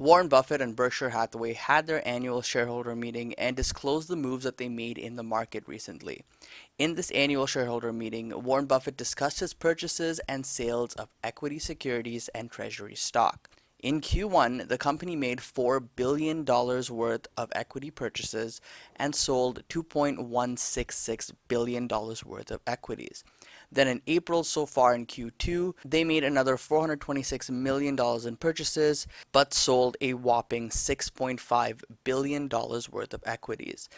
Warren Buffett and Berkshire Hathaway had their annual shareholder meeting and disclosed the moves that they made in the market recently. In this annual shareholder meeting, Warren Buffett discussed his purchases and sales of equity securities and treasury stock. In Q1, the company made $4 billion worth of equity purchases and sold $2.166 billion worth of equities. Then in April, so far in Q2, they made another $426 million in purchases, but sold a whopping $6.5 billion worth of equities.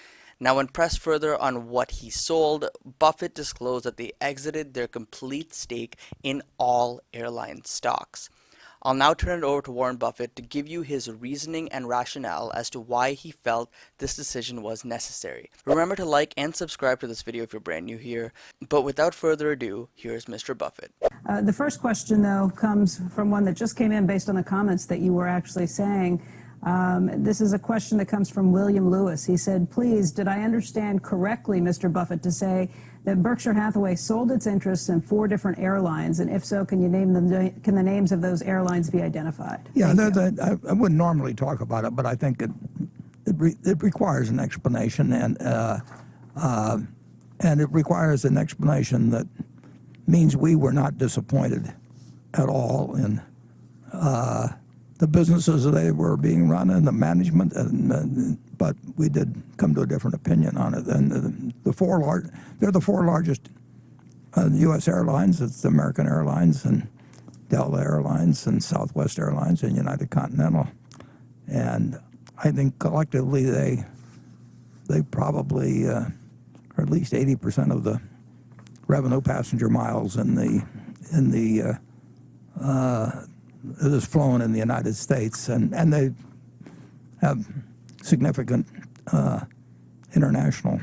Now, when pressed further on what he sold, Buffett disclosed that they exited their complete stake in all airline stocks. I'll now turn it over to Warren Buffett to give you his reasoning and rationale as to why he felt this decision was necessary. Remember to like and subscribe to this video if you're brand new here. But without further ado, here's Mr. Buffett. The first question, though, comes from one that just came in based on the comments that you were actually saying. This is a question that comes from William Lewis. He said, please, did I understand correctly, Mr. Buffett, to say that Berkshire Hathaway sold its interests in 4 different airlines? And if so, can you name them? Can the names of those airlines be identified? Yeah, I wouldn't normally talk about it, but I think it requires an explanation, and it requires an explanation that means we were not disappointed at all in the businesses they were being run and the management, but we did come to a different opinion on it. And they're the 4 largest U.S. airlines. It's American Airlines and Delta Airlines and Southwest Airlines and United Continental. And I think collectively they probably are at least 80% of the revenue passenger miles that is flown in the United States, and they have significant international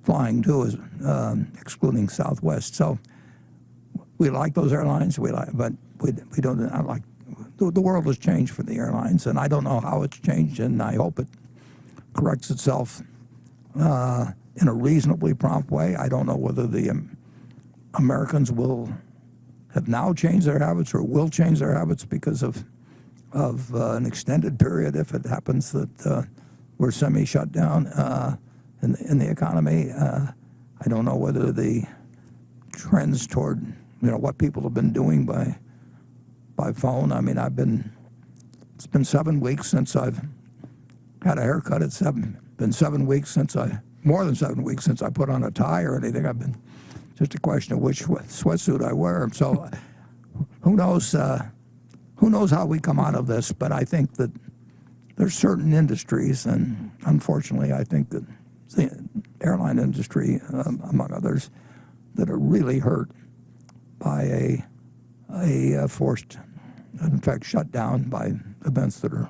flying too, excluding Southwest. So we like those airlines. But we don't. I like the world has changed for the airlines, and I don't know how it's changed, and I hope it corrects itself in a reasonably prompt way. I don't know whether the Americans have now changed their habits or will change their habits because of an extended period, if it happens that we're semi-shut down in the economy. I don't know whether the trends toward what people have been doing by phone. I mean, it's been 7 weeks since I've had a haircut. It's been 7 weeks more than 7 weeks since I put on a tie or anything. I've been just a question of which sweatsuit I wear. So who knows how we come out of this, but I think that there's certain industries, and unfortunately I think that the airline industry, among others, that are really hurt by a forced, in fact, shut down by events that are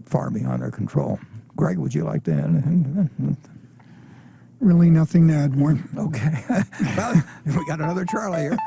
far beyond their control. Greg, would you like to add anything? Really nothing to add, Warren. Okay. Well, we got another Charlie here.